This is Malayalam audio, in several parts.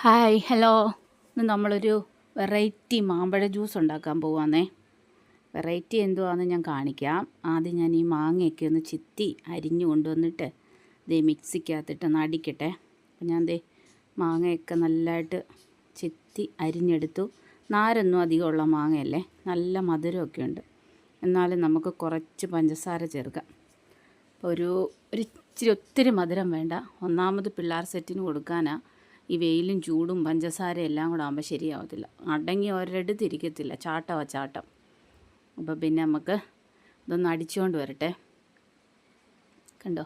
Hi hello. ഇന്ന് നമ്മളൊരു വെറൈറ്റി മാമ്പഴ ജ്യൂസ് ഉണ്ടാക്കാൻ പോവാന്നേ. വെറൈറ്റി എന്തുവാണെന്ന് ഞാൻ കാണിക്കാം. ആദ്യം ഞാൻ ഈ മാങ്ങയൊക്കെ ഒന്ന് ചിത്തി അരിഞ്ഞു കൊണ്ടുവന്നിട്ട് ദേ മിക്സിക്കകത്തിട്ടൊന്ന് അടിക്കട്ടെ. അപ്പം ഞാൻ ദേ മാങ്ങയൊക്കെ നല്ലതായിട്ട് ചിത്തി അരിഞ്ഞെടുത്തു. നാരൊന്നും അധികമുള്ള മാങ്ങയല്ലേ, നല്ല മധുരമൊക്കെ ഉണ്ട്. എന്നാലും നമുക്ക് കുറച്ച് പഞ്ചസാര ചേർക്കാം. അപ്പോൾ ഒരു ഇച്ചിരി ഒത്തിരി മധുരം വേണ്ട. ഒന്നാമത് പിള്ളേർ സെറ്റിന് കൊടുക്കാനാണ്. ഈ വെയിലും ചൂടും പഞ്ചസാര എല്ലാം കൂടെ ആകുമ്പോൾ ശരിയാവത്തില്ല, അടങ്ങി ഒരിടത്തിരിക്കത്തില്ല, ചാട്ടം. അപ്പോൾ പിന്നെ നമുക്ക് ഇതൊന്ന് അടിച്ചുകൊണ്ട് വരട്ടെ. കണ്ടോ,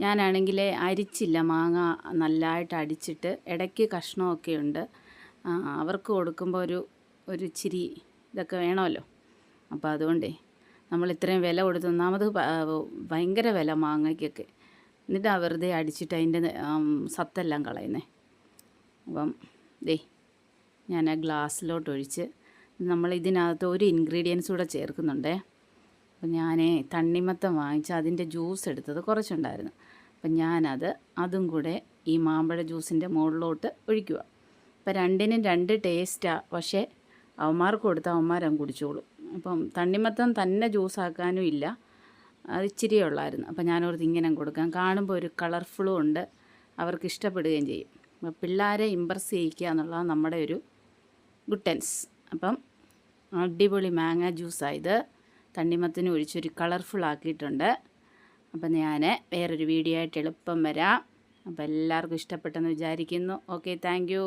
ഞാനാണെങ്കിൽ അരിച്ചില്ല, മാങ്ങ നല്ലതായിട്ട് അടിച്ചിട്ട് ഇടയ്ക്ക് കഷ്ണമൊക്കെ ഉണ്ട്. അവർക്ക് കൊടുക്കുമ്പോൾ ഒരു ഇച്ചിരി ഇതൊക്കെ വേണമല്ലോ. അപ്പോൾ അതുകൊണ്ടേ നമ്മൾ ഇത്രയും വില കൊടുത്ത്, ഒന്നാമത് ഭയങ്കര വില മാങ്ങയ്ക്കൊക്കെ, എന്നിട്ടാണ് വെറുതെ അടിച്ചിട്ട് അതിൻ്റെ സത്തെല്ലാം കളയുന്നേ. അപ്പം ദേ ഞാൻ ആ ഗ്ലാസ്സിലോട്ട് ഒഴിച്ച്, നമ്മൾ ഇതിനകത്ത് ഒരു ഇൻഗ്രീഡിയൻസ് കൂടെ ചേർക്കുന്നുണ്ടേ. അപ്പം ഞാൻ തണ്ണിമത്തം വാങ്ങിച്ച് അതിൻ്റെ ജ്യൂസ് എടുത്തത് കുറച്ചുണ്ടായിരുന്നു. അപ്പം അതും കൂടെ ഈ മാമ്പഴ ജ്യൂസിൻ്റെ മുകളിലോട്ട് ഒഴിക്കുക. അപ്പം രണ്ടിനും രണ്ട് ടേസ്റ്റാണ്, പക്ഷേ അവന്മാർക്ക് കൊടുത്താൽ അവന്മാരങ്ങ് കുടിച്ചോളും. അപ്പം തണ്ണിമത്തം തന്നെ ജ്യൂസാക്കാനും ഇല്ല, അത് ഇച്ചിരിയേ ഉള്ളായിരുന്നു. അപ്പം ഞാനോർത്ത് ഇങ്ങനെ കൊടുക്കാം, കാണുമ്പോൾ ഒരു കളർഫുള്ളും ഉണ്ട്, അവർക്ക് ഇഷ്ടപ്പെടുകയും ചെയ്യും. പിള്ളേരെ ഇമ്പ്രസ് ചെയ്യിക്കുക എന്നുള്ളതാണ് നമ്മുടെ ഒരു ഗുട്ടൻസ്. അപ്പം അടിപൊളി മാങ്ങ ജ്യൂസായത് തണ്ണിമത്തിന് ഒഴിച്ചൊരു കളർഫുൾ ആക്കിയിട്ടുണ്ട്. അപ്പം ഞാൻ വേറൊരു വീഡിയോ ആയിട്ട് എളുപ്പം വരാം. അപ്പോൾ എല്ലാവർക്കും ഇഷ്ടപ്പെട്ടെന്ന് വിചാരിക്കുന്നു. Okay, thank you.